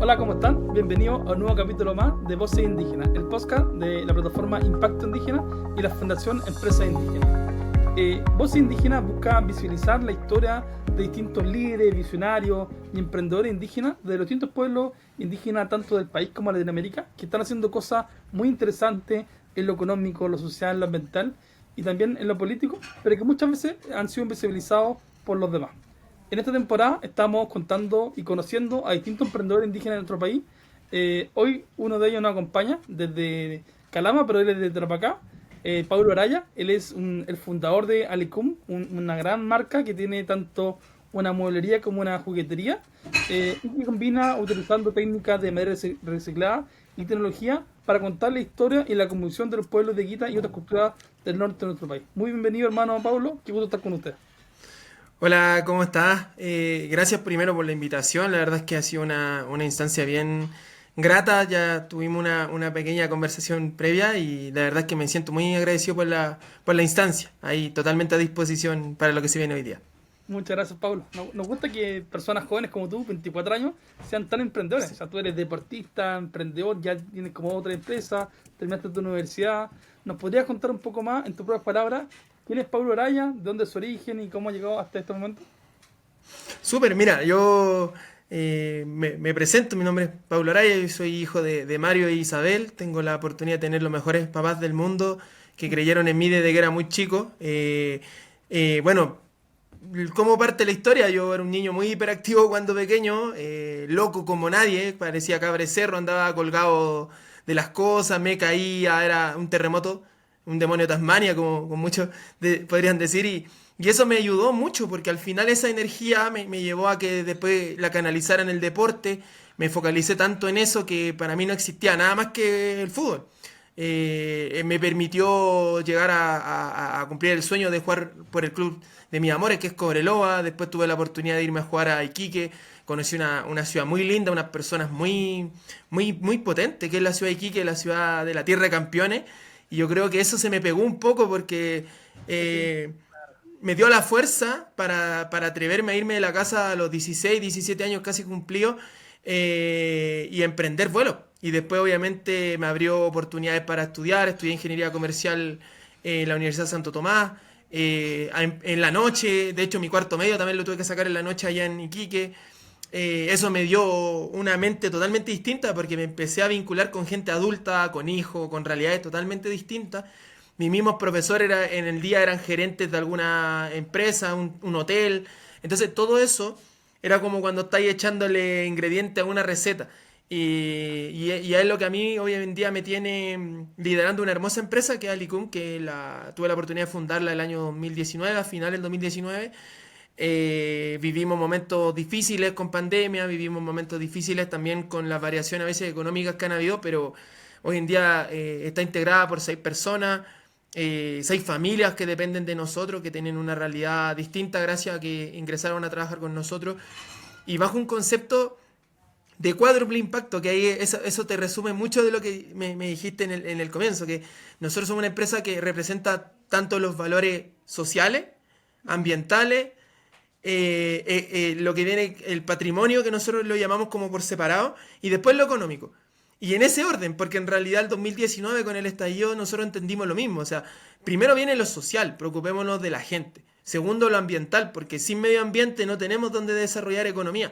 Hola, ¿cómo están? Bienvenidos a un nuevo capítulo más de Voces Indígenas, el podcast de la plataforma Impacto Indígena y la Fundación Empresas Indígenas. Voces Indígenas busca visibilizar la historia de distintos líderes, visionarios y emprendedores indígenas de los distintos pueblos indígenas, tanto del país como de Latinoamérica, que están haciendo cosas muy interesantes en lo económico, lo social, lo ambiental y también en lo político, pero que muchas veces han sido invisibilizados por los demás. En esta temporada estamos contando y conociendo a distintos emprendedores indígenas de nuestro país. Hoy uno de ellos nos acompaña desde Calama, pero él es de Tarapacá. Pablo Araya, él es el fundador de Alicum, una gran marca que tiene tanto una mueblería como una juguetería, y que combina utilizando técnicas de madera reciclada y tecnología para contar la historia y la convolución de los pueblos de Quita y otras culturas del norte de nuestro país. Muy bienvenido, hermano Pablo, qué gusto estar con usted. Hola, ¿cómo estás? Gracias primero por la invitación. La verdad es que ha sido una instancia bien grata. Ya tuvimos una pequeña conversación previa y la verdad es que me siento muy agradecido por la instancia. Ahí totalmente a disposición para lo que se viene hoy día. Muchas gracias, Pablo. Nos gusta que personas jóvenes como tú, 24 años, sean tan emprendedores. O Sí. sea, tú eres deportista, emprendedor, ya tienes como otra empresa, terminaste tu universidad. ¿Nos podrías contar un poco más, en tus propias palabras, quién es Pablo Araya, de dónde es su origen y cómo ha llegado hasta este momento? Súper, mira, yo me presento, mi nombre es Pablo Araya, yo soy hijo de Mario e Isabel, tengo la oportunidad de tener los mejores papás del mundo que creyeron en mí desde que era muy chico. Bueno, ¿cómo parte la historia? Yo era un niño muy hiperactivo cuando pequeño, loco como nadie, parecía cabre cerro, andaba colgado de las cosas, me caía, era un terremoto, un demonio de Tasmania, como muchos podrían decir, y eso me ayudó mucho, porque al final esa energía me llevó a que después la canalizara en el deporte, me focalicé tanto en eso que para mí no existía nada más que el fútbol. Me permitió llegar a cumplir el sueño de jugar por el club de mis amores, que es Cobreloa. Después tuve la oportunidad de irme a jugar a Iquique. Conocí una ciudad muy linda, unas personas muy potentes, que es la ciudad de Iquique, la ciudad de la tierra de campeones. Y yo creo que eso se me pegó un poco porque eh, me dio la fuerza para atreverme a irme de la casa a los 16, 17 años casi cumplidos, y emprender vuelo. Y después obviamente me abrió oportunidades para estudiar, estudié ingeniería comercial en la Universidad de Santo Tomás, en la noche, de hecho mi cuarto medio también lo tuve que sacar en la noche allá en Iquique. Eso me dio una mente totalmente distinta porque me empecé a vincular con gente adulta, con hijos, con realidades totalmente distintas. Mis mismos profesores en el día eran gerentes de alguna empresa, un hotel. Entonces todo eso era como cuando estáis echándole ingredientes a una receta. Y es lo que a mí hoy en día me tiene liderando una hermosa empresa que es Alicum, que tuve la oportunidad de fundarla el año 2019, a finales del 2019. Vivimos momentos difíciles con pandemia, vivimos momentos difíciles también con las variaciones a veces económicas que han habido, pero hoy en día está integrada por 6 personas, 6 familias que dependen de nosotros, que tienen una realidad distinta gracias a que ingresaron a trabajar con nosotros, y bajo un concepto de cuádruple impacto, que ahí eso te resume mucho de lo que me dijiste en el comienzo, que nosotros somos una empresa que representa tanto los valores sociales, ambientales, lo que viene, el patrimonio, que nosotros lo llamamos como por separado, y después lo económico. Y en ese orden, porque en realidad el 2019 con el estallido nosotros entendimos lo mismo. O sea, primero viene lo social, preocupémonos de la gente. Segundo, lo ambiental, porque sin medio ambiente no tenemos donde desarrollar economía.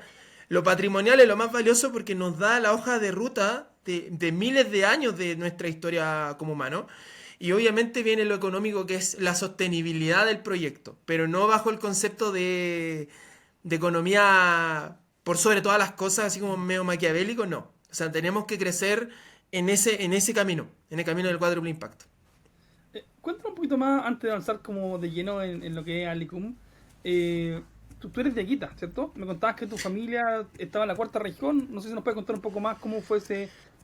Lo patrimonial es lo más valioso porque nos da la hoja de ruta de miles de años de nuestra historia como humano. Y obviamente viene lo económico, que es la sostenibilidad del proyecto, pero no bajo el concepto de economía por sobre todas las cosas, así como medio maquiavélico, no. O sea, tenemos que crecer en ese camino, en el camino del cuádruple impacto. Cuéntame un poquito más antes de avanzar como de lleno en lo que es Alicum. Eh, tú eres de Aquita, ¿cierto? Me contabas que tu familia estaba en la cuarta región. No sé si nos puedes contar un poco más cómo fue esa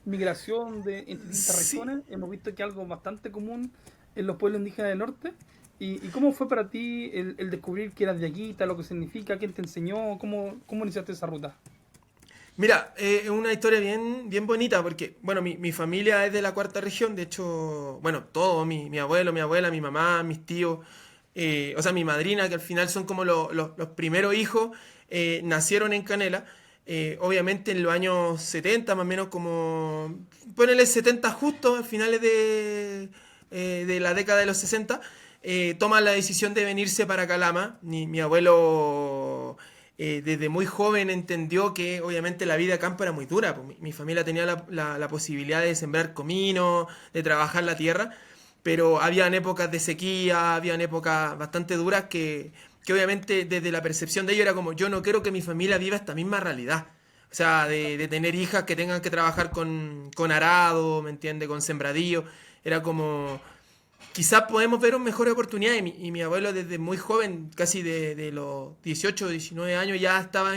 migración entre distintas Sí, regiones. Hemos visto que es algo bastante común en los pueblos indígenas del norte. ¿Y cómo fue para ti el descubrir que eras de Aquita, lo que significa, quién te enseñó, cómo iniciaste esa ruta? mira, es una historia bien bonita porque, bueno, mi familia es de la cuarta región, de hecho, bueno, todo, mi abuelo, mi abuela, mi mamá, mis tíos, o sea, mi madrina, que al final son como los primeros hijos, nacieron en Canela. obviamente en los años 70, más o menos como, ponele 70 justo, a finales de la década de los 60, toma la decisión de venirse para Calama. Mi abuelo desde muy joven entendió que obviamente la vida de campo era muy dura. Pues mi familia tenía la posibilidad de sembrar comino, de trabajar la tierra, pero habían épocas de sequía, habían épocas bastante duras que obviamente desde la percepción de ellos era como, yo no quiero que mi familia viva esta misma realidad. O sea, de tener hijas que tengan que trabajar con arado, ¿me entiendes? Con sembradío. Era como, quizás podemos ver mejores oportunidades. Y mi abuelo desde muy joven, casi de los 18 o 19 años, ya estaba...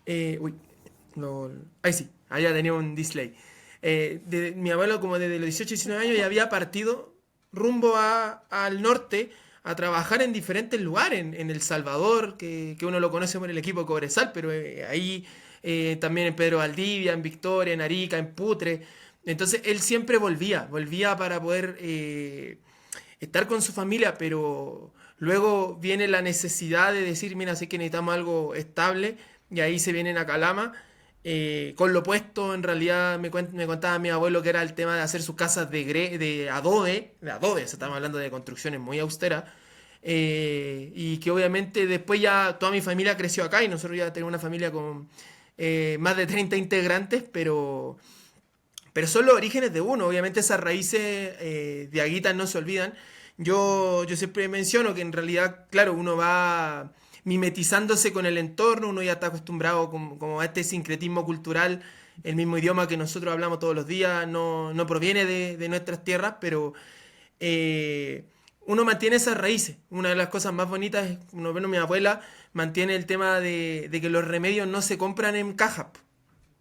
uy, no, ahí sí, allá tenía un display. Mi abuelo como desde los 18 o 19 años ya había partido rumbo al norte a trabajar en diferentes lugares, en El Salvador, que uno lo conoce por el equipo Cobresal, pero ahí también en Pedro Valdivia, en Victoria, en Arica, en Putre. Entonces él siempre volvía para poder estar con su familia, pero luego viene la necesidad de decir, mira, sé que necesitamos algo estable, y ahí se vienen a Calama. Con lo opuesto, en realidad me contaba mi abuelo que era el tema de hacer sus casas de adobe, o sea, estamos hablando de construcciones muy austeras, y que obviamente después ya toda mi familia creció acá y nosotros ya tenemos una familia con más de 30 integrantes, pero son los orígenes de uno. Obviamente esas raíces de Aguitas no se olvidan. Yo siempre menciono que en realidad, claro, uno va mimetizándose con el entorno, uno ya está acostumbrado como a este sincretismo cultural, el mismo idioma que nosotros hablamos todos los días, no proviene de nuestras tierras, pero uno mantiene esas raíces. Una de las cosas más bonitas es, uno ve, mi abuela mantiene el tema de que los remedios no se compran en cajas,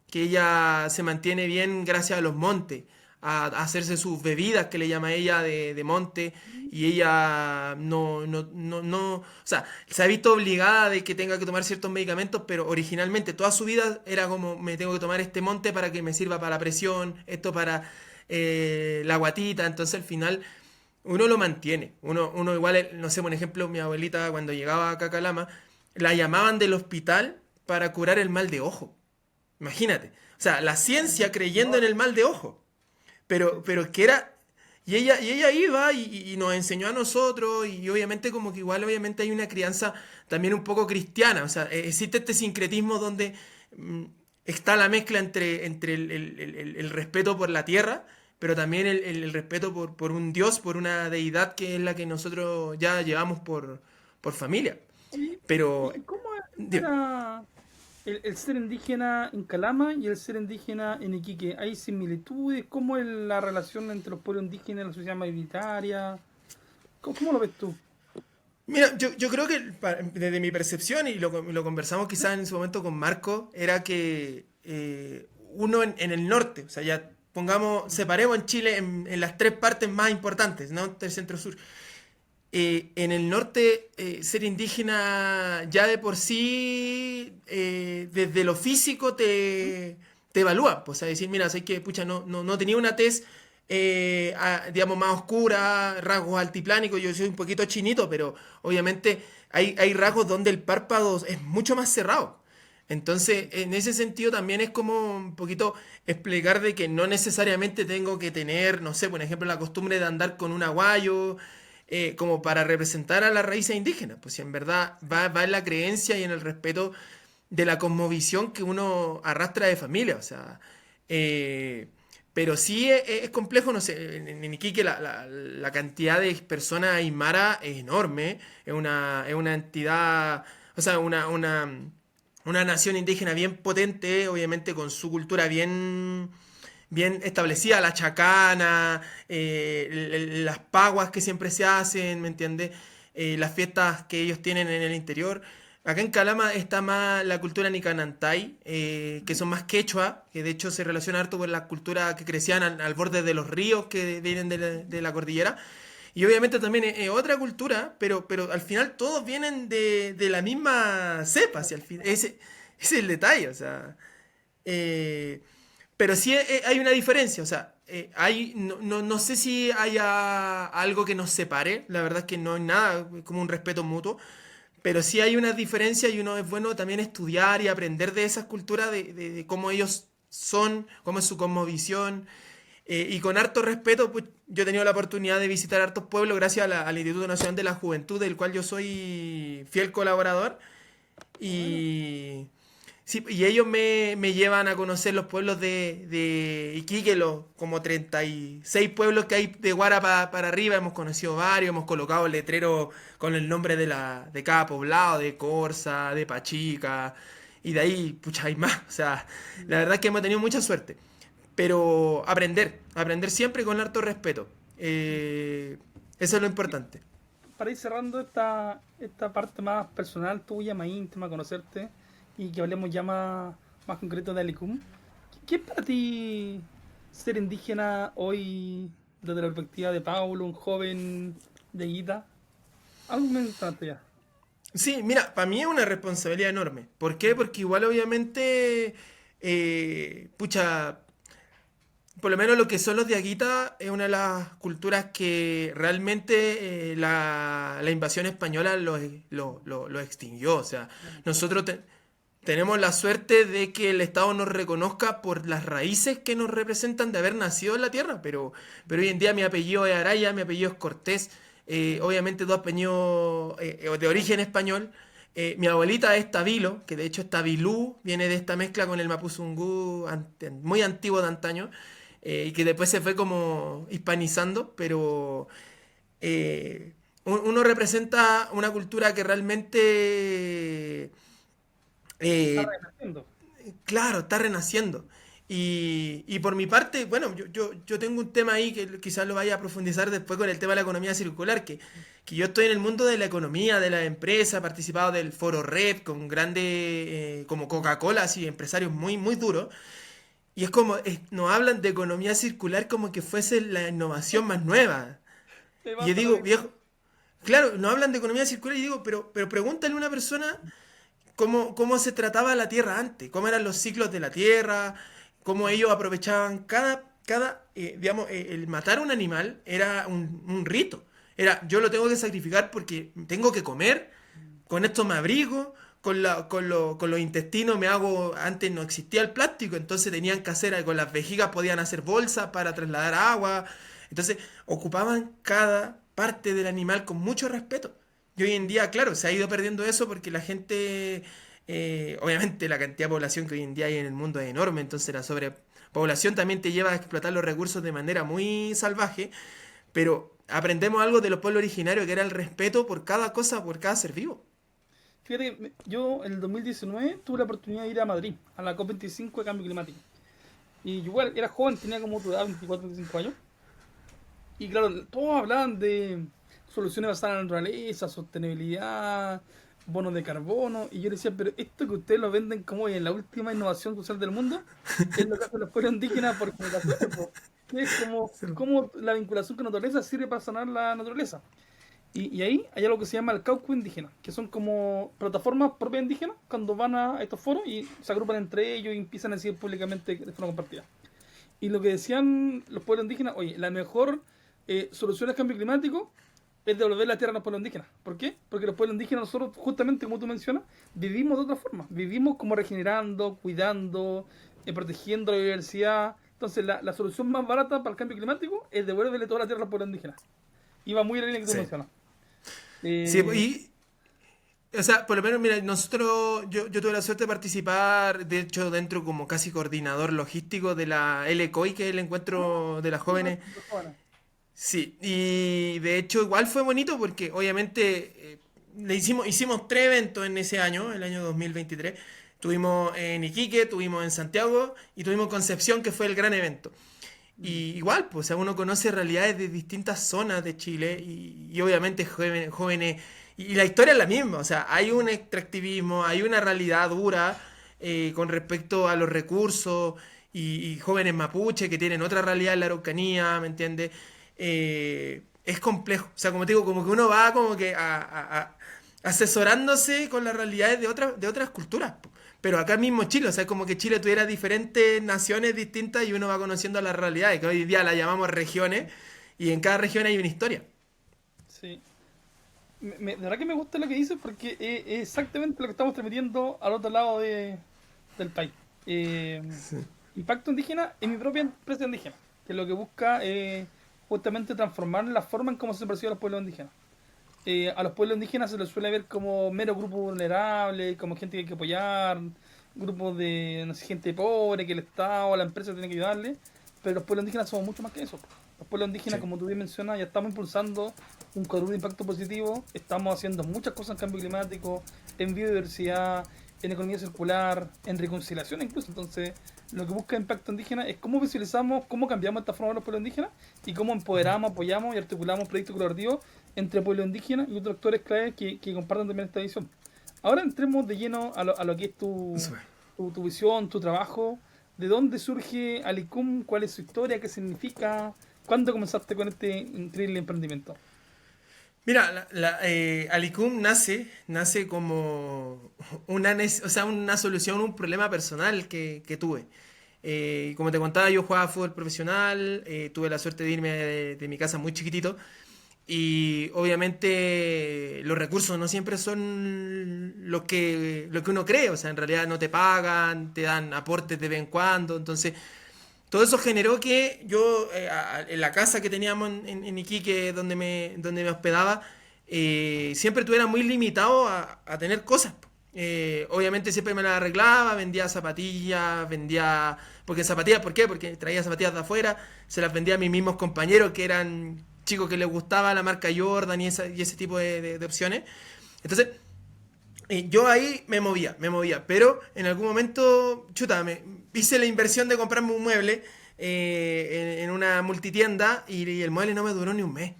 que ella se mantiene bien gracias a los montes, a hacerse sus bebidas que le llama ella de monte, y ella o sea, se ha visto obligada de que tenga que tomar ciertos medicamentos, pero originalmente toda su vida era como, me tengo que tomar este monte para que me sirva para la presión, esto para la guatita. Entonces al final uno lo mantiene, uno igual, no sé, por ejemplo, mi abuelita cuando llegaba acá a Calama, la llamaban del hospital para curar el mal de ojo. Imagínate. O sea, la ciencia creyendo en el mal de ojo. Pero que era... Y ella iba y nos enseñó a nosotros, y obviamente como que igual obviamente hay una crianza también un poco cristiana. O sea, existe este sincretismo donde mm, está la mezcla entre el respeto por la tierra, pero también el respeto por un Dios, por una deidad que es la que nosotros ya llevamos por familia. Oye, Pero... ¿y cómo Dime. era el ser indígena en Calama y el ser indígena en Iquique? ¿Hay similitudes? ¿Cómo es la relación entre los pueblos indígenas y la sociedad mayoritaria? ¿Cómo lo ves tú? Mira, yo creo que desde mi percepción, y lo conversamos quizás en su momento con Marco, era que uno en el norte, o sea, ya pongamos, separemos en Chile en las tres partes más importantes, norte, centro, sur. En el norte, ser indígena ya de por sí, desde lo físico te evalúa. Pues, o sea, decir, mira, sé que, pucha, no tenía una tez, digamos, más oscura, rasgos altiplánicos. Yo soy un poquito chinito, pero obviamente hay rasgos donde el párpado es mucho más cerrado. Entonces, en ese sentido también es como un poquito explicar de que no necesariamente tengo que tener, no sé, por ejemplo, la costumbre de andar con un aguayo, como para representar a las raíces indígenas. Pues si en verdad va en la creencia y en el respeto de la cosmovisión que uno arrastra de familia. O sea, pero sí es complejo, no sé, en Iquique la cantidad de personas aymara es enorme, es una entidad, o sea, una nación indígena bien potente, obviamente con su cultura bien establecida, la chacana, las paguas que siempre se hacen, ¿me entiendes? Las fiestas que ellos tienen en el interior. Acá en Calama está más la cultura nicanantay, que son más quechua, que de hecho se relaciona harto con la cultura que crecían al borde de los ríos que vienen de la cordillera. Y obviamente también es otra cultura, pero al final todos vienen de la misma cepa, si al fin, ese es el detalle, o sea. eh, pero sí hay una diferencia, o sea, no sé si haya algo que nos separe, la verdad es que no hay nada, es como un respeto mutuo, pero sí hay una diferencia y uno es bueno también estudiar y aprender de esas culturas, de cómo ellos son, cómo es su cosmovisión. Y con harto respeto, pues yo he tenido la oportunidad de visitar hartos pueblos gracias al Instituto Nacional de la Juventud, del cual yo soy fiel colaborador. Bueno, Y, sí, y ellos me llevan a conocer los pueblos de Iquique, los como 36 pueblos que hay de Guara para arriba. Hemos conocido varios, hemos colocado letreros con el nombre de cada poblado, de Corza, de Pachica, y de ahí, pucha, hay más. O sea, la verdad es que hemos tenido mucha suerte. Pero aprender siempre con harto respeto. Eso es lo importante. para ir cerrando esta parte más personal tuya, más íntima, conocerte, y que hablemos ya más concreto de Alicum, ¿qué es para ti ser indígena hoy desde la perspectiva de Paulo, un joven de Guita? Algo me encanta ya. Sí, mira, para mí es una responsabilidad enorme. ¿Por qué? Porque igual obviamente, pucha, por lo menos lo que son los diaguitas es una de las culturas que realmente la invasión española lo extinguió. O sea, nosotros tenemos la suerte de que el Estado nos reconozca por las raíces que nos representan de haber nacido en la tierra, pero hoy en día mi apellido es Araya, mi apellido es Cortés, obviamente dos apellidos de origen español. Mi abuelita es Tabilo, que de hecho es Tabilú, viene de esta mezcla con el mapuzungú muy antiguo de antaño, y que después se fue como hispanizando, pero uno representa una cultura que realmente, Está eh, renaciendo. claro, está renaciendo. Y por mi parte, bueno, yo tengo un tema ahí que quizás lo vaya a profundizar después con el tema de la economía circular, que yo estoy en el mundo de la economía, de la empresa, he participado del Foro Red con grandes, como Coca-Cola, así, empresarios muy, muy duros. Y es como, nos hablan de economía circular como que fuese la innovación más nueva. Me Y yo pasa lo digo, mismo. viejo, claro, nos hablan de economía circular y digo, pero pregúntale a una persona cómo se trataba la tierra antes, cómo eran los ciclos de la tierra, cómo ellos aprovechaban digamos, el matar un animal era un rito. Era, yo lo tengo que sacrificar porque tengo que comer, con esto me abrigo, con los intestinos me hago, antes no existía el plástico, entonces tenían que hacer, con las vejigas podían hacer bolsas para trasladar agua, entonces ocupaban cada parte del animal con mucho respeto. Y hoy en día, claro, se ha ido perdiendo eso porque la gente, obviamente la cantidad de población que hoy en día hay en el mundo es enorme, entonces la sobrepoblación también te lleva a explotar los recursos de manera muy salvaje, pero aprendemos algo de los pueblos originarios que era el respeto por cada cosa, por cada ser vivo. Fíjate, yo en el 2019 tuve la oportunidad de ir a Madrid, a la COP25 de Cambio Climático. Y yo igual era joven, tenía como tu edad, 24, 25 años. Y claro, todos hablaban de soluciones basadas en la naturaleza, sostenibilidad, bonos de carbono. Y yo decía, pero esto que ustedes lo venden como en la última innovación social del mundo, es lo que hacen los pueblos indígenas por generaciones, po. Que es como la vinculación con la naturaleza sirve para sanar la naturaleza. Y ahí hay algo que se llama el caucus indígena, que son como plataformas propias indígenas cuando van a estos foros y se agrupan entre ellos y empiezan a decir públicamente de forma compartida. Y lo que decían los pueblos indígenas, oye, la mejor solución al cambio climático es devolver la tierra a los pueblos indígenas. ¿Por qué? Porque los pueblos indígenas, nosotros, justamente como tú mencionas, vivimos de otra forma. Vivimos como regenerando, cuidando, protegiendo la biodiversidad. Entonces, la solución más barata para el cambio climático es devolverle toda la tierra a los pueblos indígenas. Y va muy en la línea que tú Sí. mencionas. Sí, Eh, o sea, por lo menos, mira, yo tuve la suerte de participar, de hecho, dentro como casi coordinador logístico de la LCOI, que es el encuentro de las jóvenes. Sí, y de hecho igual fue bonito porque obviamente hicimos tres eventos en ese año, el año 2023. Tuvimos en Iquique, tuvimos en Santiago y tuvimos Concepción, que fue el gran evento. Y igual, pues, o sea, uno conoce realidades de distintas zonas de Chile y obviamente jóvenes, y la historia es la misma, o sea, hay un extractivismo, hay una realidad dura con respecto a los recursos y jóvenes mapuche que tienen otra realidad en la Araucanía, ¿me entiendes? Es complejo, o sea, como te digo, como que uno va como que asesorándose con las realidades de otras culturas. Po. Pero acá mismo Chile, o sea, es como que Chile tuviera diferentes naciones distintas y uno va conociendo las realidades, que hoy día las llamamos regiones, y en cada región hay una historia. sí. de verdad que me gusta lo que dices porque es exactamente lo que estamos transmitiendo al otro lado del país. Eh, Sí. Impacto Indígena es mi propia empresa indígena, que lo que busca es justamente transformar la forma en cómo se percibe a los pueblos indígenas. A los pueblos indígenas se les suele ver como mero grupo vulnerable, como gente que hay que apoyar, grupos de no sé, gente pobre, que el Estado o la empresa tiene que ayudarle, pero los pueblos indígenas somos mucho más que eso. Los pueblos indígenas, Sí. como tú bien mencionas, ya estamos impulsando un cuadro de impacto positivo, estamos haciendo muchas cosas en cambio climático, en biodiversidad, en economía circular, en reconciliación incluso. Entonces, lo que busca Impacto Indígena es cómo visualizamos, cómo cambiamos esta forma de los pueblos indígenas y cómo empoderamos, apoyamos y articulamos proyectos colaborativos entre pueblos indígenas y otros actores claves que compartan también esta visión. Ahora entremos de lleno a lo que es Súper. tu visión, tu trabajo. ¿De dónde surge Alicum? ¿Cuál es su historia? ¿Qué significa? ¿Cuándo comenzaste con este increíble emprendimiento? Mira, Alicum nace como o sea, una solución a un problema personal que tuve. Como te contaba, yo jugaba fútbol profesional, tuve la suerte de irme de mi casa muy chiquitito y obviamente los recursos no siempre son lo que uno cree, o sea, en realidad no te pagan, te dan aportes de vez en cuando, entonces todo eso generó que yo, en la casa que teníamos en Iquique, donde me hospedaba, siempre tuviera muy limitado a tener cosas. Obviamente siempre me las arreglaba, vendía zapatillas, vendía... Porque zapatillas, ¿por qué? Porque traía zapatillas de afuera, se las vendía a mis mismos compañeros que eran chicos que les gustaba la marca Jordan y ese tipo de opciones. Entonces, yo ahí me movía, pero en algún momento, chuta, hice la inversión de comprarme un mueble en una multitienda y el mueble no me duró ni un mes.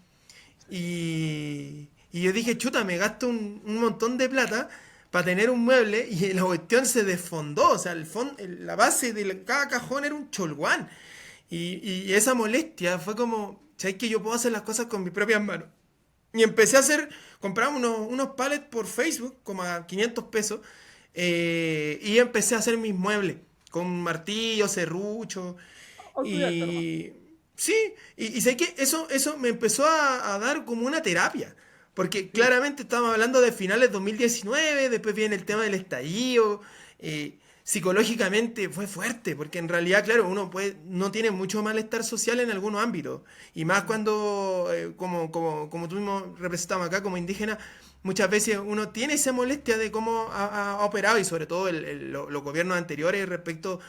Y yo dije, chuta, me gasto un montón de plata para tener un mueble y la cuestión se desfondó, o sea, la base de cada cajón era un cholguán. Y esa molestia fue como, ¿sabes que yo puedo hacer las cosas con mis propias manos? Y empecé a hacer, compraba unos pallets por Facebook, como a 500 pesos, y empecé a hacer mis muebles, con martillo, serrucho, Autodidacta nomás. y sí, y sé que eso me empezó a dar como una terapia, porque Sí, claramente estábamos hablando de finales 2019, después viene el tema del estallido, psicológicamente fue fuerte, porque en realidad, claro, no tiene mucho malestar social en algunos ámbitos, y más cuando, como tú mismo representamos acá como indígena, muchas veces uno tiene esa molestia de cómo ha operado, y sobre todo los gobiernos anteriores respecto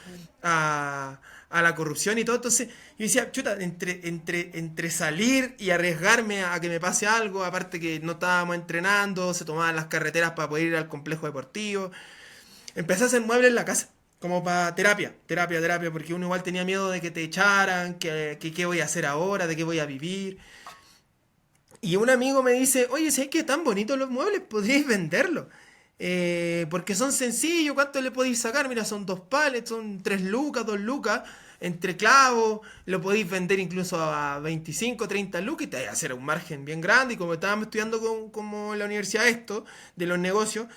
a la corrupción y todo. Entonces yo decía, chuta, entre salir y arriesgarme a que me pase algo, aparte que no estábamos entrenando, se tomaban las carreteras para poder ir al complejo deportivo, empecé a hacer muebles en la casa. Como para terapia, porque uno igual tenía miedo de que te echaran, que qué voy a hacer ahora, de qué voy a vivir. Y un amigo me dice, oye, ¿sabes qué tan bonitos los muebles? Podríais venderlos. Porque son sencillos, ¿cuánto le podéis sacar? Mira, son 2 pallets, son 3 lucas, 2 lucas, entre clavos, lo podéis vender incluso a 25, 30 lucas y te vais a hacer un margen bien grande. Y como estábamos estudiando como en la universidad esto, de los negocios,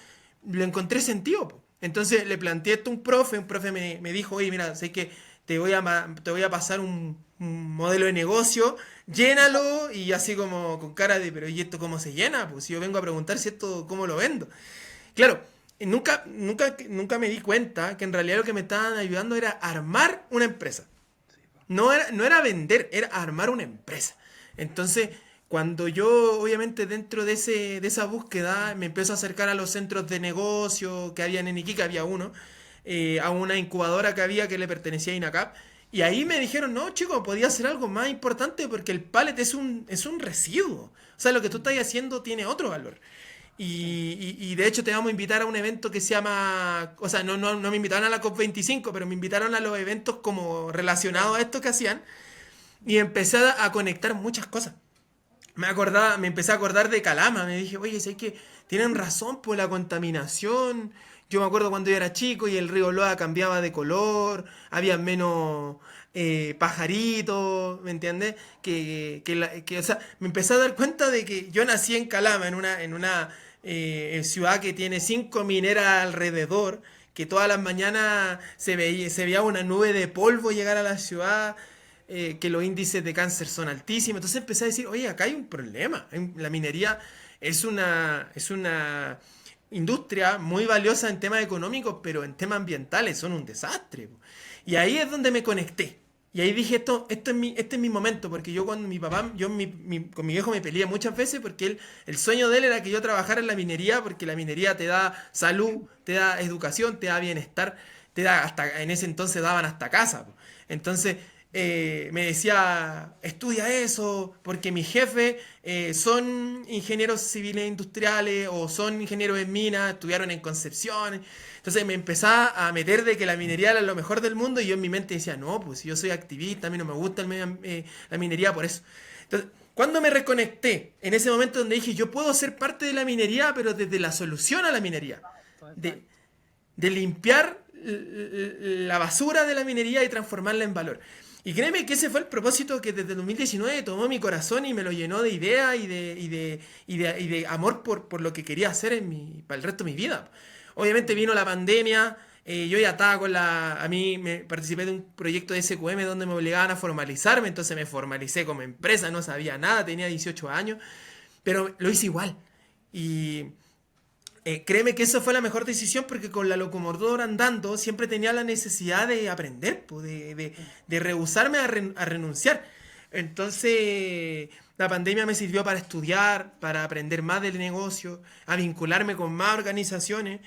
lo encontré sentido, po. Entonces le planteé esto a un profe me dijo, oye, mira, sé que te voy a pasar un modelo de negocio, llénalo y así como con cara de, pero ¿y esto cómo se llena? Pues si yo vengo a preguntar si esto cómo lo vendo. Claro, nunca me di cuenta que en realidad lo que me estaban ayudando era armar una empresa. sí, po. No era vender, era armar una empresa. Entonces, cuando yo, obviamente, dentro de esa búsqueda, me empiezo a acercar a los centros de negocio que habían en Iquique, había uno, a una incubadora que había que le pertenecía a INACAP, y ahí me dijeron, no, chico, podía hacer algo más importante porque el pallet es un residuo. O sea, lo que tú estás haciendo tiene otro valor. Sí. Y de hecho te vamos a invitar a un evento que se llama, o sea, no me invitaron a la COP25, pero me invitaron a los eventos como relacionados a esto que hacían y empecé a conectar muchas cosas. Me empecé a acordar de Calama, me dije, oye, sé que tienen razón por la contaminación. Yo me acuerdo cuando yo era chico y el río Loa cambiaba de color, había menos pajaritos, ¿me entiendes? O sea, me empecé a dar cuenta de que yo nací en Calama, en una ciudad que tiene 5 mineras alrededor, que todas las mañanas se veía una nube de polvo llegar a la ciudad. que los índices de cáncer son altísimos. Entonces empecé a decir, oye, acá hay un problema. La minería es una industria muy valiosa en temas económicos, pero en temas ambientales son un desastre. Y ahí es donde me conecté. Y ahí dije, este es mi momento, porque yo cuando mi papá, con mi viejo me peleé muchas veces porque el sueño de él era que yo trabajara en la minería, porque la minería te da salud, te da educación, te da bienestar, te da hasta, en ese entonces daban hasta casa. Entonces me decía, estudia eso, porque mis jefes son ingenieros civiles industriales o son ingenieros en minas, estudiaron en Concepción. Entonces me empezaba a meter de que la minería era lo mejor del mundo y yo en mi mente decía, no, pues yo soy activista, a mí no me gusta la minería por eso. Entonces, cuando me reconecté, en ese momento donde dije, yo puedo ser parte de la minería, pero desde la solución a la minería, de, de limpiar la basura de la minería y transformarla en valor. Y créeme que ese fue el propósito que desde 2019 tomó mi corazón y me lo llenó de ideas y de amor por lo que quería hacer para el resto de mi vida. Obviamente vino la pandemia, yo ya estaba a mí me participé de un proyecto de SQM donde me obligaban a formalizarme, entonces me formalicé como empresa, no sabía nada, tenía 18 años, pero lo hice igual. Y créeme que esa fue la mejor decisión porque con la locomotora andando siempre tenía la necesidad de aprender, pues, de rehusarme a renunciar. Entonces, la pandemia me sirvió para estudiar, para aprender más del negocio, a vincularme con más organizaciones.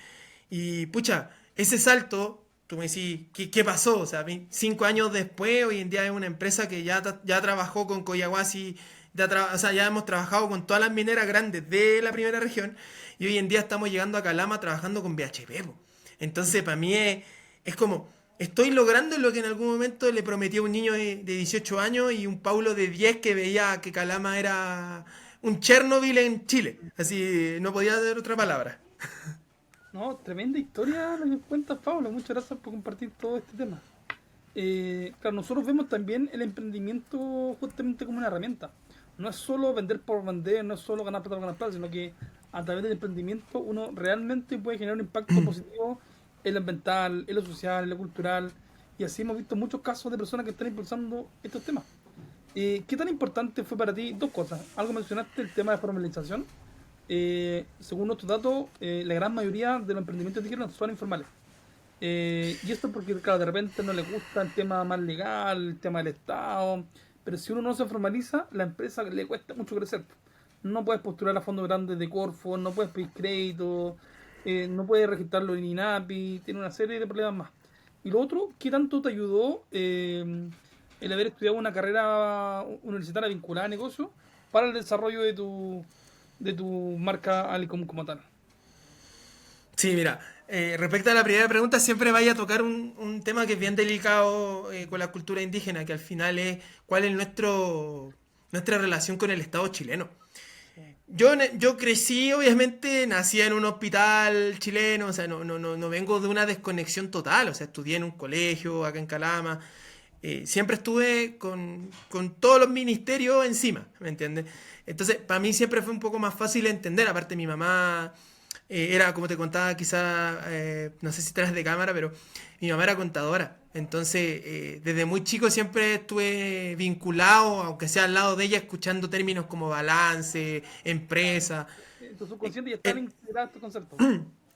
Y pucha, ese salto, tú me decís, ¿qué pasó? O sea, 5 años después, hoy en día es una empresa que ya trabajó con Collahuasi, o sea, ya hemos trabajado con todas las mineras grandes de la primera región y hoy en día estamos llegando a Calama trabajando con BHP. Po. Entonces, para mí es como, estoy logrando lo que en algún momento le prometí a un niño de 18 años y un Paulo de 10 que veía que Calama era un Chernobyl en Chile. Así, no podía dar otra palabra. No, tremenda historia lo que cuentas, Pablo. Muchas gracias por compartir todo este tema. Claro, nosotros vemos también el emprendimiento justamente como una herramienta. No es solo vender por vender, no es solo ganar plata por ganar plata, sino que a través del emprendimiento uno realmente puede generar un impacto positivo en lo ambiental, en lo social, en lo cultural. Y así hemos visto muchos casos de personas que están impulsando estos temas. ¿Qué tan importante fue para ti? Dos cosas. Algo mencionaste, el tema de formalización. Según nuestros datos, la gran mayoría de los emprendimientos indígenas son informales. Y esto porque, claro, de repente no le gusta el tema más legal, el tema del Estado, pero si uno no se formaliza, la empresa le cuesta mucho crecer. No puedes postular a fondos grandes de Corfo, no puedes pedir crédito, no puedes registrarlo en INAPI, tiene una serie de problemas más. Y lo otro, ¿qué tanto te ayudó el haber estudiado una carrera universitaria vinculada a negocios para el desarrollo de tu marca Alicom como tal? Sí, mira, respecto a la primera pregunta, siempre vaya a tocar un tema que es bien delicado con la cultura indígena, que al final es cuál es nuestra relación con el Estado chileno. Yo crecí, obviamente, nací en un hospital chileno, o sea, no vengo de una desconexión total, o sea, estudié en un colegio acá en Calama, siempre estuve con todos los ministerios encima, ¿me entiendes? Entonces, para mí siempre fue un poco más fácil entender, aparte mi mamá era, como te contaba, quizá, no sé si traes de cámara, pero mi mamá era contadora. Entonces, desde muy chico siempre estuve vinculado, aunque sea al lado de ella, escuchando términos como balance, empresa. Tu subconsciente ya está integrado a estos conceptos.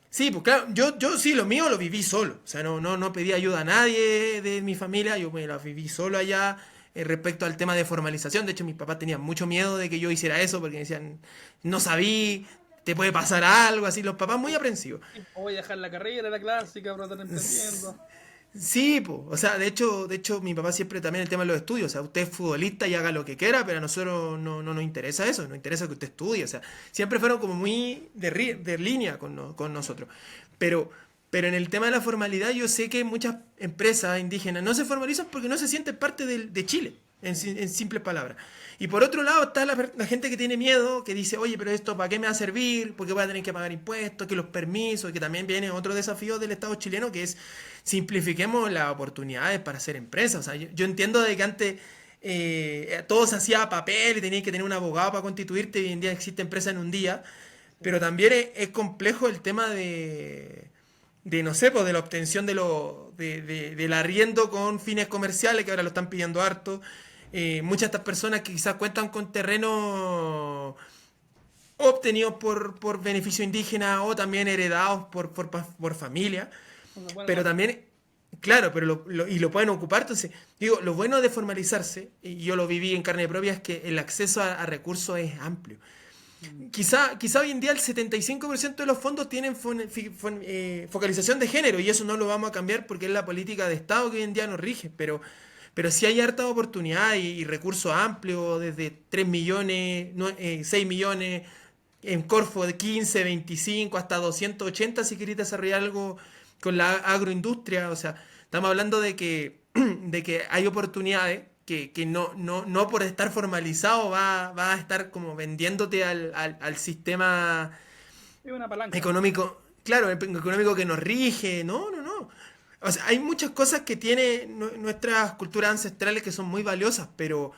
Sí, pues claro, yo sí, lo mío lo viví solo. O sea, no pedí ayuda a nadie de mi familia, yo me la viví solo allá respecto al tema de formalización. De hecho, mis papás tenían mucho miedo de que yo hiciera eso porque me decían, no sabí, te puede pasar algo, así, los papás muy aprensivos. O voy a dejar la carrera, la clásica, para estar emprendiendo. Sí, pues, o sea, de hecho, mi papá siempre también el tema de los estudios, o sea, usted es futbolista y haga lo que quiera, pero a nosotros no nos interesa eso, nos interesa que usted estudie, o sea, siempre fueron como muy de línea con nosotros. Pero en el tema de la formalidad yo sé que muchas empresas indígenas no se formalizan porque no se sienten parte de Chile, en simples palabras. Y por otro lado está la gente que tiene miedo, que dice, oye, pero esto ¿para qué me va a servir? Porque voy a tener que pagar impuestos, que los permisos, que también viene otro desafío del Estado chileno, que es simplifiquemos las oportunidades para hacer empresas. O sea, yo entiendo de que antes todo se hacía a papel y tenías que tener un abogado para constituirte, y hoy en día existe empresa en un día, pero también es complejo el tema no sé, pues de la obtención del arriendo con fines comerciales, que ahora lo están pidiendo harto. Muchas de estas personas que quizás cuentan con terreno obtenidos por beneficio indígena o también heredados por familia, Bueno, pero bueno, también, claro, pero y lo pueden ocupar. Entonces, digo, lo bueno de formalizarse, y yo lo viví en carne propia, es que el acceso a recursos es amplio. Quizá hoy en día el 75% de los fondos tienen focalización de género, y eso no lo vamos a cambiar porque es la política de Estado que hoy en día nos rige, pero sí hay harta oportunidad y recursos amplios, desde 3 millones, 6 millones, en Corfo de 15, 25 hasta 280 si queréis desarrollar algo con la agroindustria. O sea, estamos hablando de que, de que hay oportunidades que no por estar formalizado va a estar como vendiéndote al sistema es una palanca. económico, claro, económico que nos rige. No, no, no. O sea, hay muchas cosas que tiene nuestras culturas ancestrales que son muy valiosas, pero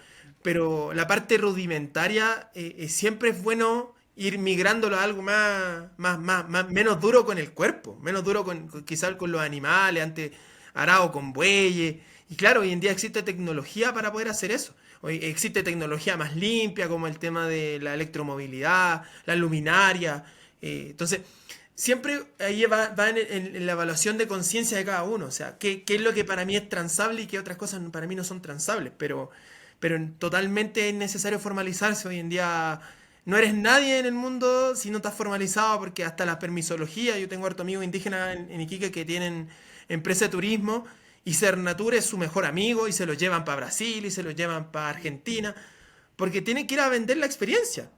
la parte rudimentaria siempre es bueno ir migrándolo a algo menos duro con el cuerpo, menos duro quizás con los animales, antes arado con bueyes. Y claro, hoy en día existe tecnología para poder hacer eso. Hoy existe tecnología más limpia, como el tema de la electromovilidad, la luminaria. Entonces, siempre ahí va en la evaluación de conciencia de cada uno. O sea, qué es lo que para mí es transable y qué otras cosas para mí no son transables. Pero totalmente es necesario formalizarse. Hoy en día no eres nadie en el mundo si no estás formalizado, porque hasta la permisología, yo tengo harto amigos indígenas en Iquique que tienen empresa de turismo y Cernatur es su mejor amigo y se los llevan para Brasil y se los llevan para Argentina, porque tienen que ir a vender la experiencia,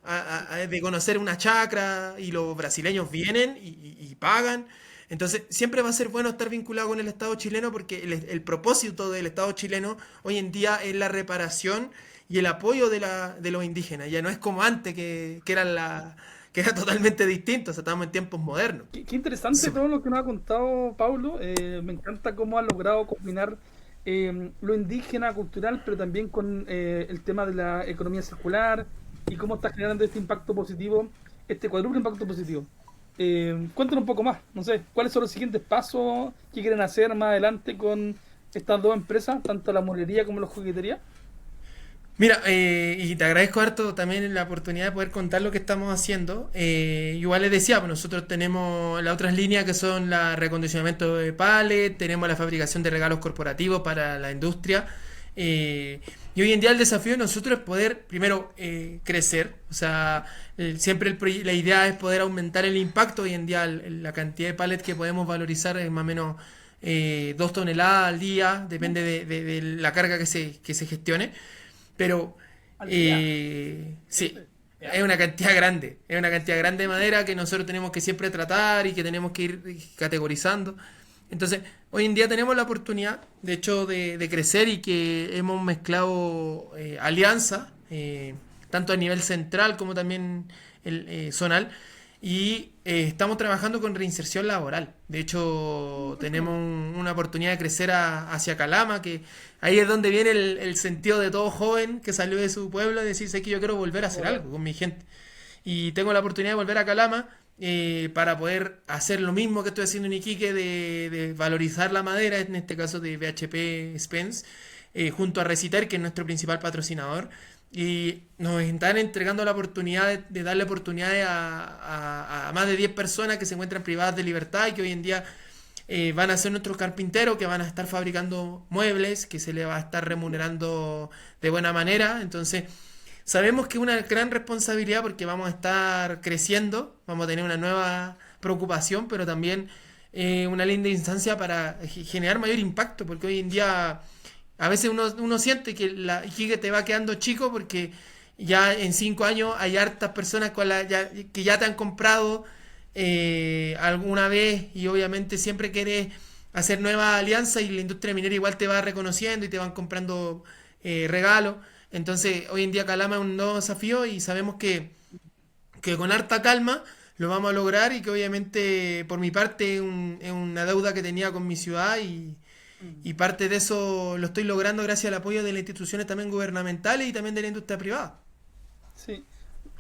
de conocer una chacra, y los brasileños vienen y pagan. Entonces, siempre va a ser bueno estar vinculado con el Estado chileno, porque el propósito del Estado chileno hoy en día es la reparación y el apoyo de los indígenas. Ya no es como antes, que era totalmente distinto. O sea, estamos en tiempos modernos. Qué interesante Sí. todo lo que nos ha contado Paulo. Me encanta cómo ha logrado combinar lo indígena, cultural, pero también con el tema de la economía circular y cómo está generando este impacto positivo, este cuádruple impacto positivo. Cuéntanos un poco más, no sé, ¿cuáles son los siguientes pasos que quieren hacer más adelante con estas dos empresas, tanto la molería como la juguetería? Mira, y te agradezco harto también la oportunidad de poder contar lo que estamos haciendo. Igual les decía, pues nosotros tenemos las otras líneas que son la recondicionamiento de pallet, tenemos la fabricación de regalos corporativos para la industria. Y hoy en día el desafío de nosotros es poder, primero, crecer. O sea, siempre la idea es poder aumentar el impacto. Hoy en día la cantidad de pallets que podemos valorizar es más o menos 2 toneladas al día, depende de la carga que se gestione. Pero Al día. sí, Ya. es una cantidad grande de madera que nosotros tenemos que siempre tratar y que tenemos que ir categorizando. Entonces, hoy en día tenemos la oportunidad, de hecho, de crecer, y que hemos mezclado alianzas, tanto a nivel central como también zonal, y estamos trabajando con reinserción laboral. De hecho, tenemos una oportunidad de crecer hacia Calama, que ahí es donde viene el sentido de todo joven que salió de su pueblo y decirse que yo quiero volver a hacer algo con mi gente. Y tengo la oportunidad de volver a Calama, para poder hacer lo mismo que estoy haciendo en Iquique, de valorizar la madera, en este caso de BHP Spence, junto a Reciter, que es nuestro principal patrocinador. Y nos están entregando la oportunidad de darle oportunidades a más de 10 personas que se encuentran privadas de libertad y que hoy en día van a ser nuestros carpinteros, que van a estar fabricando muebles, que se les va a estar remunerando de buena manera. Entonces, sabemos que es una gran responsabilidad porque vamos a estar creciendo, vamos a tener una nueva preocupación, pero también una linda instancia para generar mayor impacto, porque hoy en día a veces uno siente que la Iquique te va quedando chico, porque ya en 5 años hay hartas personas que ya te han comprado alguna vez, y obviamente siempre quieres hacer nuevas alianzas, y la industria minera igual te va reconociendo y te van comprando regalos. Entonces, hoy en día Calama es un nuevo desafío, y sabemos que con harta calma lo vamos a lograr, y que obviamente por mi parte es una deuda que tenía con mi ciudad, y parte de eso lo estoy logrando gracias al apoyo de las instituciones también gubernamentales y también de la industria privada. Sí,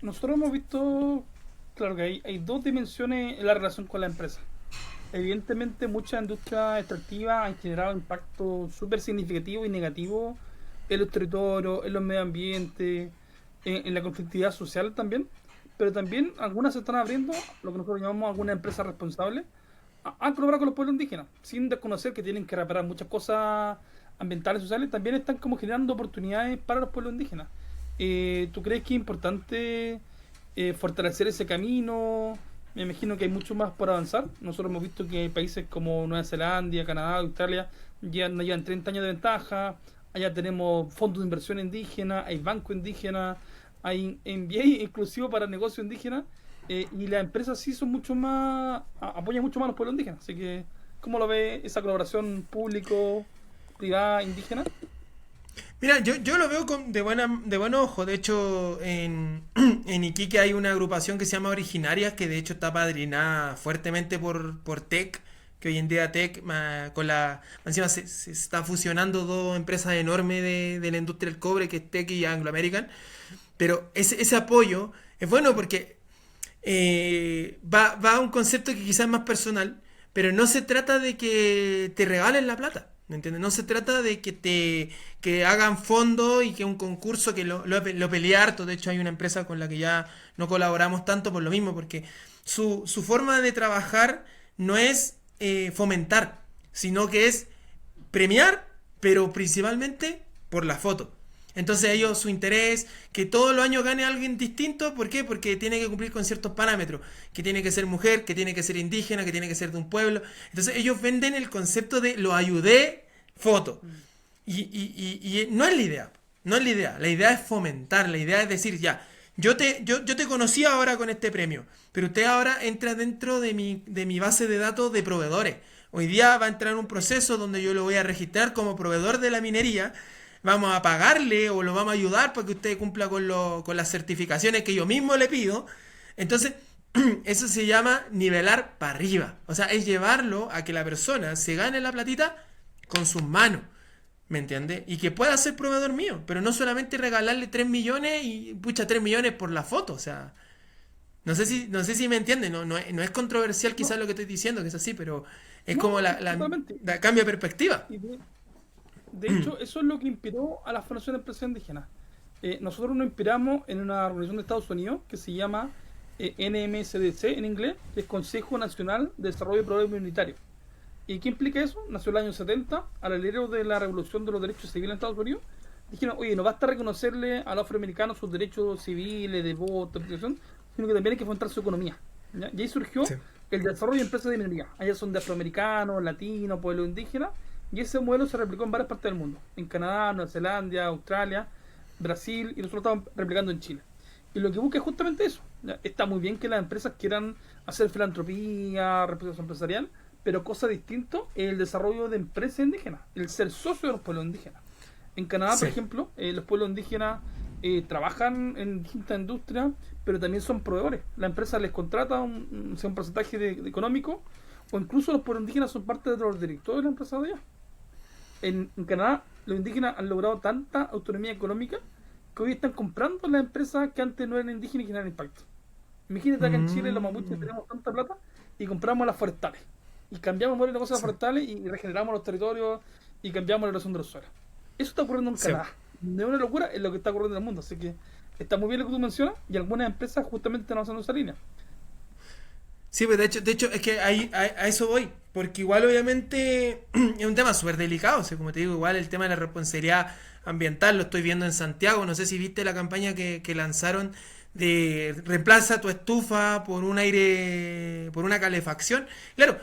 nosotros hemos visto, claro que hay dos dimensiones en la relación con la empresa. evidentemente muchas industrias extractivas han generado impactos súper significativos y negativos en los territorios, en los medio ambientes, en la conflictividad social también, pero también algunas se están abriendo, lo que nosotros llamamos algunas empresas responsables, a colaborar con los pueblos indígenas, sin desconocer que tienen que reparar muchas cosas ambientales, sociales, también están como generando oportunidades para los pueblos indígenas. ¿Tú crees que es importante fortalecer ese camino? Me imagino que hay mucho más por avanzar. Nosotros hemos visto que hay países como Nueva Zelanda, Canadá, Australia llevan 30 años de ventaja. Allá tenemos fondos de inversión indígena, hay banco indígena, hay MBA inclusivo para negocio indígena, y las empresas sí son mucho más, apoyan mucho más a los pueblos indígenas. Así que, ¿cómo lo ve esa colaboración público-privada indígena? Mira, yo lo veo de buen ojo. De hecho, en Iquique hay una agrupación que se llama Originarias, que de hecho está padrinada fuertemente por TEC, que hoy en día TEC, encima se está fusionando dos empresas enormes de la industria del cobre, que es TEC y Anglo American. Pero ese apoyo es bueno porque va a un concepto que quizás es más personal, pero no se trata de que te regalen la plata. ¿Me entiendes? No se trata de que hagan fondos y que un concurso que lo peleé harto. De hecho, hay una empresa con la que ya no colaboramos tanto por lo mismo, porque su forma de trabajar no es fomentar, sino que es premiar, pero principalmente por la foto. Entonces ellos, su interés, que todos los años gane alguien distinto. ¿Por qué? Porque tiene que cumplir con ciertos parámetros, que tiene que ser mujer, que tiene que ser indígena, que tiene que ser de un pueblo. Entonces ellos venden el concepto de lo ayudé, foto. Y no es la idea, no es la idea es fomentar, la idea es decir, ya, yo te conocí ahora con este premio, pero usted ahora entra dentro de mi base de datos de proveedores. Hoy día va a entrar un proceso donde yo lo voy a registrar como proveedor de la minería. Vamos a pagarle o lo vamos a ayudar para que usted cumpla con las certificaciones que yo mismo le pido. Entonces, eso se llama nivelar para arriba. O sea, es llevarlo a que la persona se gane la platita con sus manos. ¿Me entiendes? Y que pueda ser proveedor mío. Pero no solamente regalarle 3 millones y pucha 3 millones por la foto. O sea, no sé si me entiende. No es controversial quizás No, lo que estoy diciendo, que es así, pero es no, como totalmente. cambio de perspectiva. Y de hecho, eso es lo que inspiró a la Fundación de Empresas Indígenas. Nosotros nos inspiramos en una organización de Estados Unidos que se llama NMSDC en inglés, que es Consejo Nacional de Desarrollo Progreso Comunitario. ¿Y qué implica eso? Nació en el año 70, al alero de la revolución de los derechos civiles en Estados Unidos. Dijeron, oye, no basta reconocerle a los afroamericanos sus derechos civiles, de voto, de protección, sino que también hay que fomentar su economía. ¿Ya? Y ahí surgió Sí. el desarrollo de empresas de minería. Allá son de afroamericanos, latinos, pueblos indígenas, y ese modelo se replicó en varias partes del mundo. En Canadá, Nueva Zelanda, Australia, Brasil, y nosotros estamos replicando en Chile. Y lo que busca es justamente eso. ¿Ya? Está muy bien que las empresas quieran hacer filantropía, representación empresarial, pero cosa distinta es el desarrollo de empresas indígenas, el ser socio de los pueblos indígenas. En Canadá, por Sí. ejemplo, los pueblos indígenas trabajan en distintas industrias, pero también son proveedores. La empresa les contrata un porcentaje de económico, o incluso los pueblos indígenas son parte de los directores de la empresa de allá. En Canadá, los indígenas han logrado tanta autonomía económica que hoy están comprando las empresas que antes no eran indígenas y generaban impacto. Imagínate acá en Chile, los mapuches Mm. tenemos tanta plata y compramos las forestales. Y cambiamos el modelo de negocios Sí. forestales y regeneramos los territorios y cambiamos la erosión de los suelos. Eso está ocurriendo en Sí. Canadá. No es una locura, es lo que está ocurriendo en el mundo. Así que está muy bien lo que tú mencionas y algunas empresas justamente están avanzando en esa línea. Sí, pues de hecho es que a eso voy, porque igual obviamente es un tema súper delicado, o sea, como te digo, igual el tema de la responsabilidad ambiental lo estoy viendo en Santiago. No sé si viste la campaña que lanzaron de reemplaza tu estufa por un aire, por una calefacción. Claro,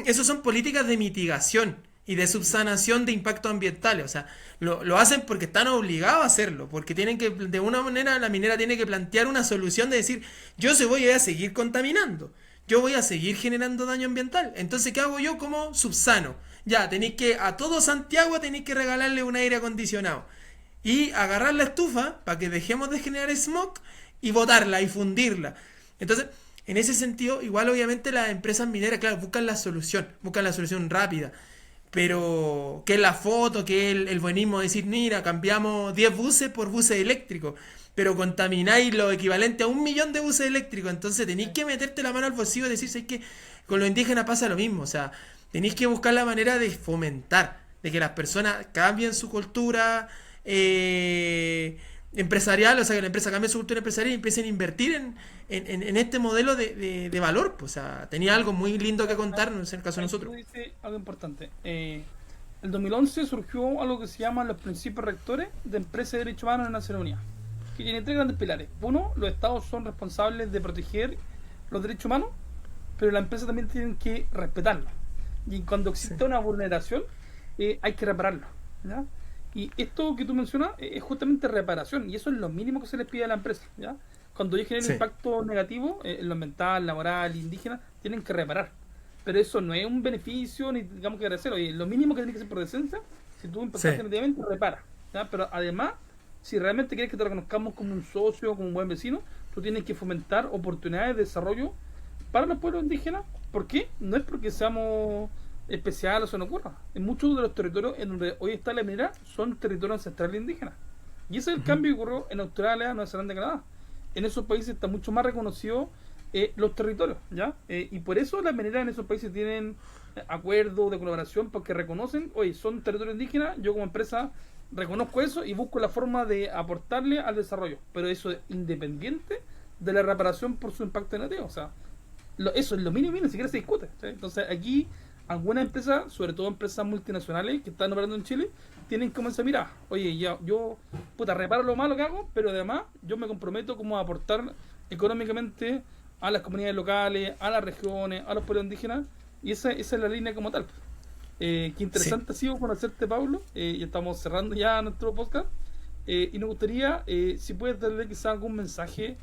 esos son políticas de mitigación y de subsanación de impactos ambientales. O sea, lo hacen porque están obligados a hacerlo, porque tienen que, de una manera, la minera tiene que plantear una solución de decir, yo se voy a seguir contaminando, yo voy a seguir generando daño ambiental. Entonces, ¿qué hago yo como subsano? Ya, tenéis que, a todo Santiago tenéis que regalarle un aire acondicionado. Y agarrar la estufa para que dejemos de generar smog y botarla y fundirla. Entonces, en ese sentido, igual obviamente las empresas mineras, claro, buscan la solución rápida. Pero, que es la foto, que es el buenismo de decir, mira, cambiamos 10 buses por buses eléctricos. pero contamináis lo equivalente a 1 millón de buses eléctricos. Entonces tenéis que meterte la mano al bolsillo y decir, ¿sabes qué? Con los indígenas pasa lo mismo. O sea, tenéis que buscar la manera de fomentar, de que las personas cambien su cultura empresarial, o sea, que la empresa cambie su cultura empresarial y empiecen a invertir en este modelo de valor. Pues, o sea, tenía algo muy lindo que contarnos en el caso de nosotros. Tú dices algo importante. El 2011 surgió algo que se llama los principios rectores de empresa y derechos humanos en Naciones Unidas, que tiene tres grandes pilares. Uno, los estados son responsables de proteger los derechos humanos, pero las empresas también tienen que respetarlos. Y cuando existe Sí. una vulneración, hay que repararlo, ¿ya? Y esto que tú mencionas es justamente reparación, y eso es lo mínimo que se les pide a la empresa, ¿ya? Cuando ellos generen Sí. impacto negativo en lo ambiental, laboral, indígena, tienen que reparar. Pero eso no es un beneficio, ni digamos que agradecer. Oye, lo mínimo que tiene que ser por decencia, si tú impactaste Sí. negativamente, repara, ¿ya? Pero además, si realmente quieres que te reconozcamos como un socio, como un buen vecino, tú tienes que fomentar oportunidades de desarrollo para los pueblos indígenas. ¿Por qué? No es porque seamos especiales o se nos ocurra. En muchos de los territorios en donde hoy está la minera son territorios ancestrales indígenas. Y ese es el cambio que ocurrió en Australia, Nueva Zelanda y Canadá. En esos países está mucho más reconocido los territorios, ¿ya? Y por eso las mineras en esos países tienen acuerdos de colaboración porque reconocen, oye, son territorios indígenas, yo como empresa reconozco eso y busco la forma de aportarle al desarrollo, pero eso es independiente de la reparación por su impacto negativo. O sea, eso es lo mínimo, ni siquiera se discute, ¿sí? Entonces aquí algunas empresas, sobre todo empresas multinacionales que están operando en Chile, tienen como esa mira, oye, yo puta, reparo lo malo que hago, pero además yo me comprometo como a aportar económicamente a las comunidades locales, a las regiones, a los pueblos indígenas, y esa es la línea como tal. Qué Sí. interesante ha sido conocerte, Pablo, y estamos cerrando ya nuestro podcast, y nos gustaría, si puedes darle quizás algún mensaje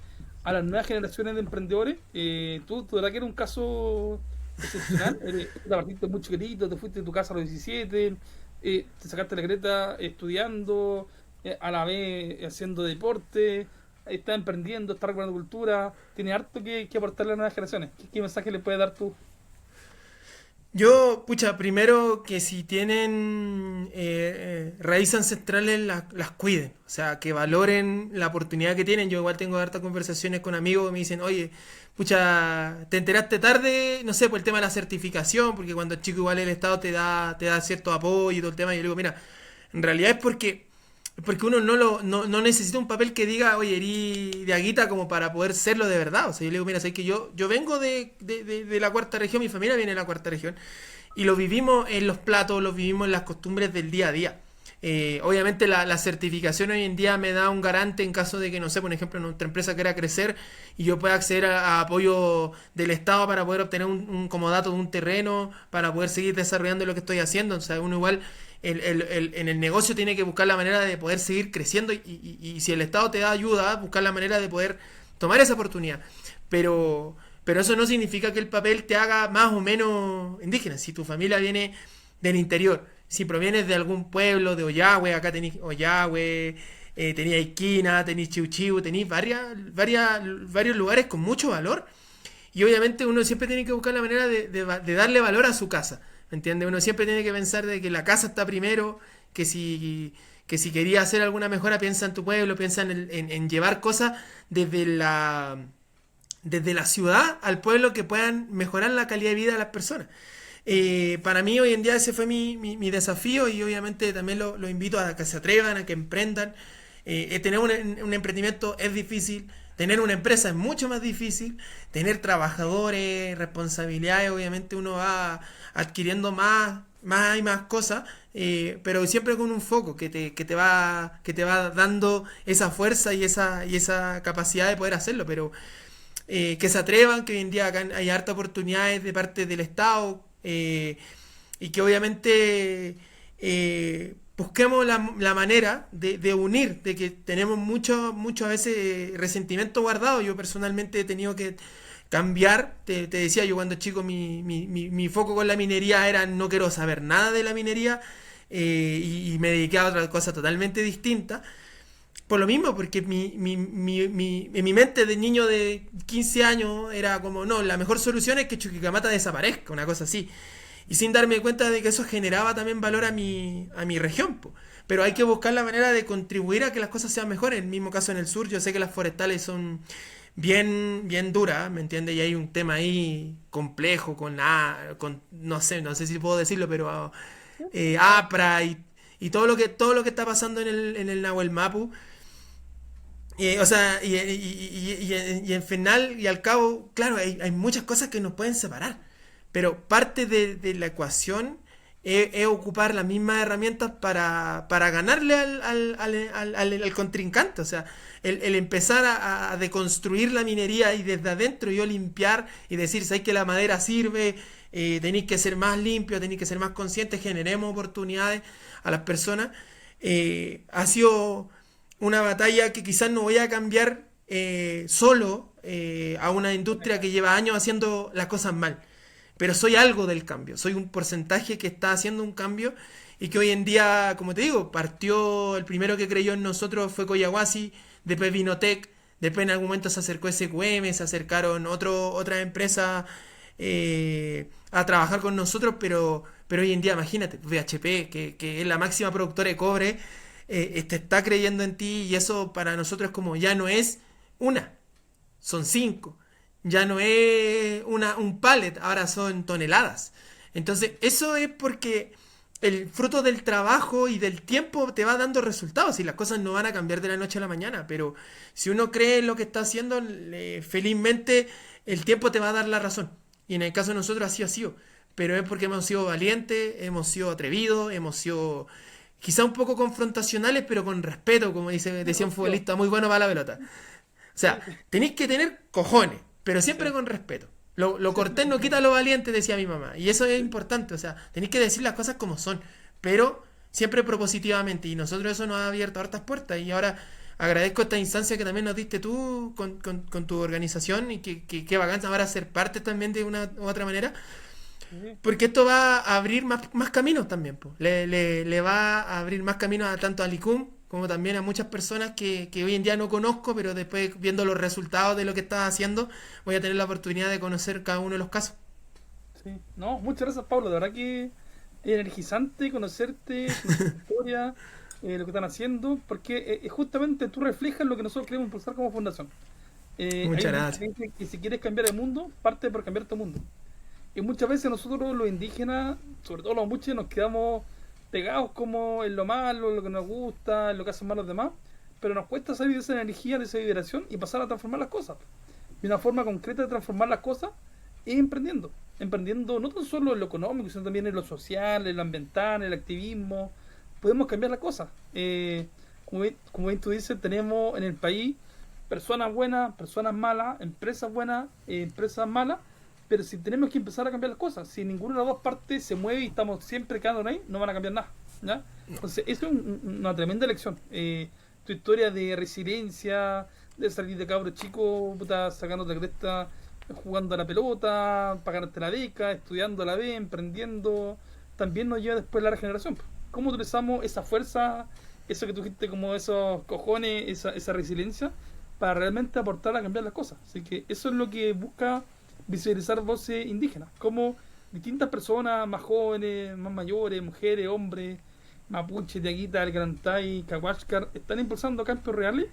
a las nuevas generaciones de emprendedores. Tú de verdad que eres un caso excepcional. Te partiste muy chiquitito, te fuiste de tu casa a los 17, te sacaste la creta estudiando, a la vez haciendo deporte, estás emprendiendo, estás recuperando cultura, tiene harto que aportarle a las nuevas generaciones. ¿Qué mensaje le puedes dar tú? Yo, pucha, primero que si tienen raíces ancestrales las cuiden, o sea, que valoren la oportunidad que tienen. Yo igual tengo hartas conversaciones con amigos que me dicen, oye, pucha, te enteraste tarde, no sé, por el tema de la certificación, porque cuando es chico igual el Estado te da cierto apoyo y todo el tema, y yo le digo, mira, en realidad es porque uno no necesita un papel que diga, oye, erí de Aguita como para poder serlo de verdad. O sea, yo le digo, mira, sé que yo vengo de la cuarta región, mi familia viene de la cuarta región, y lo vivimos en los platos, lo vivimos en las costumbres del día a día. Obviamente la certificación hoy en día me da un garante en caso de que, no sé, por ejemplo, nuestra empresa quiera crecer y yo pueda acceder a apoyo del Estado para poder obtener un comodato de un terreno, para poder seguir desarrollando lo que estoy haciendo. O sea, uno igual en el negocio tiene que buscar la manera de poder seguir creciendo y si el Estado te da ayuda, buscar la manera de poder tomar esa oportunidad. Pero eso no significa que el papel te haga más o menos indígena. Si tu familia viene del interior, si provienes de algún pueblo, de Ollagüe, acá tenéis Ollagüe, tenéis Esquina, tenéis Chiu, tenéis varios lugares con mucho valor. Y obviamente uno siempre tiene que buscar la manera de darle valor a su casa. ¿Me entiendes? Uno siempre tiene que pensar de que la casa está primero, que si quería hacer alguna mejora, piensa en tu pueblo, piensa en llevar cosas desde la ciudad al pueblo que puedan mejorar la calidad de vida de las personas. Para mí hoy en día ese fue mi desafío y obviamente también lo invito a que se atrevan, a que emprendan. Tener un emprendimiento es difícil, tener una empresa es mucho más difícil, tener trabajadores, responsabilidades, obviamente uno va adquiriendo más y más cosas, pero siempre con un foco que te va dando esa fuerza y esa capacidad de poder hacerlo, pero que se atrevan, que hoy en día acá hay harta oportunidades de parte del Estado, y que obviamente busquemos la manera de unir, de que tenemos mucho a veces resentimiento guardado. Yo personalmente he tenido que cambiar, te decía yo cuando chico mi foco con la minería era no quiero saber nada de la minería, y me dediqué a otra cosa totalmente distinta. Por lo mismo, porque en mi mente de niño de 15 años era como, no, la mejor solución es que Chuquicamata desaparezca, una cosa así. Y sin darme cuenta de que eso generaba también valor a mi región, po. pero hay que buscar la manera de contribuir a que las cosas sean mejores. En el mismo caso en el sur, yo sé que las forestales son bien duras, ¿me entiendes? Y hay un tema ahí complejo con no sé si puedo decirlo, pero APRA y todo lo que está pasando en el Nahuel Mapu. O sea, y en final y al cabo, claro, hay muchas cosas que nos pueden separar, pero parte de la ecuación es ocupar las mismas herramientas para ganarle al contrincante. O sea, el empezar a deconstruir la minería y desde adentro yo limpiar y decir, ¿sabes que la madera sirve? Tenéis que ser más limpios, tenéis que ser más conscientes, generemos oportunidades a las personas. Ha sido una batalla que quizás no voy a cambiar solo a una industria que lleva años haciendo las cosas mal, pero soy algo del cambio, soy un porcentaje que está haciendo un cambio y que hoy en día, como te digo, partió, el primero que creyó en nosotros fue Coyahuasi, después Vinotec, después en algún momento se acercó SQM, se acercaron otras empresas a trabajar con nosotros, pero hoy en día, imagínate, BHP, que es la máxima productora de cobre, te está creyendo en ti y eso para nosotros es como ya no es una, son 5, ya no es un pallet, ahora son toneladas. Entonces eso es porque el fruto del trabajo y del tiempo te va dando resultados y las cosas no van a cambiar de la noche a la mañana, pero si uno cree en lo que está haciendo, felizmente el tiempo te va a dar la razón y en el caso de nosotros así ha sido, pero es porque hemos sido valientes, hemos sido atrevidos, hemos sido quizá un poco confrontacionales, pero con respeto, como decía un futbolista muy bueno para la pelota. O sea, tenéis que tener cojones, pero siempre con respeto. Lo cortés no quita lo valiente, decía mi mamá. Y eso es importante, o sea, tenéis que decir las cosas como son, pero siempre propositivamente. Y nosotros eso nos ha abierto hartas puertas. Y ahora agradezco esta instancia que también nos diste tú con tu organización y que bacán ahora ser parte también de una u otra manera. Porque esto va a abrir más caminos también, po. Le va a abrir más caminos tanto a Licum como también a muchas personas que hoy en día no conozco, pero después viendo los resultados de lo que estás haciendo, voy a tener la oportunidad de conocer cada uno de los casos. Sí. No, muchas gracias, Pablo. De verdad que es energizante conocerte, conocer tu historia, lo que están haciendo, porque justamente tú reflejas lo que nosotros queremos impulsar como fundación. Hay Muchas una gracias. frase que dice que si quieres cambiar el mundo, parte por cambiar tu mundo. Y muchas veces nosotros los indígenas, sobre todo los mapuches, nos quedamos pegados como en lo malo, en lo que nos gusta, en lo que hacen mal los demás, pero nos cuesta salir de esa energía, de esa vibración y pasar a transformar las cosas. Y una forma concreta de transformar las cosas es emprendiendo. Emprendiendo no tan solo en lo económico, sino también en lo social, en lo ambiental, en el activismo. Podemos cambiar las cosas. Como bien tú dices, tenemos en el país personas buenas, personas malas, empresas buenas, empresas malas, pero si tenemos que empezar a cambiar las cosas, si ninguna de las dos partes se mueve y estamos siempre quedando ahí, no van a cambiar nada, ¿ya? Entonces, eso es una tremenda lección. Tu historia de resiliencia, de salir de cabro chico, puta, sacando la cresta, jugando a la pelota, pagarte la beca, estudiando a la vez, emprendiendo, también nos lleva después a la generación. ¿Cómo utilizamos esa fuerza, eso que tú dijiste como esos cojones, esa resiliencia, para realmente aportar a cambiar las cosas? Así que eso es lo que busca visualizar voces indígenas, como distintas personas más jóvenes, más mayores, mujeres, hombres, mapuche, tiaguita, algarantay, cahuáscar, están impulsando cambios reales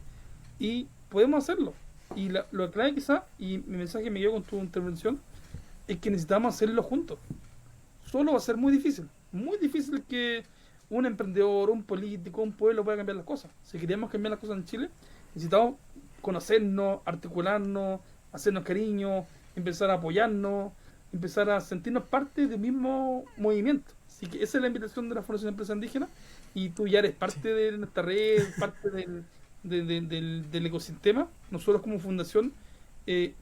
y podemos hacerlo. Y lo clave quizá, y mi mensaje me quedó con tu intervención, es que necesitamos hacerlo juntos. Solo va a ser muy difícil que un emprendedor, un político, un pueblo pueda cambiar las cosas. Si queremos cambiar las cosas en Chile, necesitamos conocernos, articularnos, hacernos cariño, empezar a apoyarnos, empezar a sentirnos parte del mismo movimiento. Así que esa es la invitación de la Fundación de Empresas Indígenas y tú ya eres parte de nuestra red, parte del ecosistema. Nosotros como fundación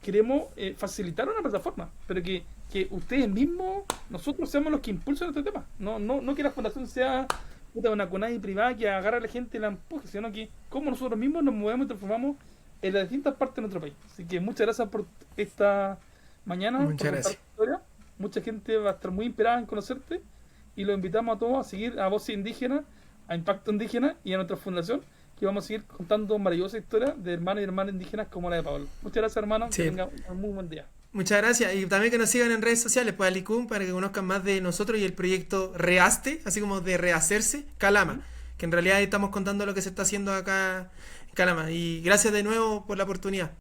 queremos facilitar una plataforma, pero que ustedes mismos, nosotros seamos los que impulsen este tema. No que la fundación sea una CONADI privada que agarra a la gente y la empuje, sino que como nosotros mismos nos movemos y transformamos en las distintas partes de nuestro país. Así que muchas gracias por esta mañana, por Muchas contar tu gracias. historia. Mucha gente va a estar muy inspirada en conocerte y los invitamos a todos a seguir a Voces Indígenas, a Impacto Indígena y a nuestra fundación, que vamos a seguir contando maravillosas historias de hermanos y hermanas indígenas como la de Pablo. Muchas gracias, hermano. Que Sí. tenga un muy buen día. Muchas gracias. Y también que nos sigan en redes sociales, pues Alicum, para que conozcan más de nosotros y el proyecto Reaste, así como de rehacerse, Calama. que en realidad estamos contando lo que se está haciendo acá en Calama. Y gracias de nuevo por la oportunidad.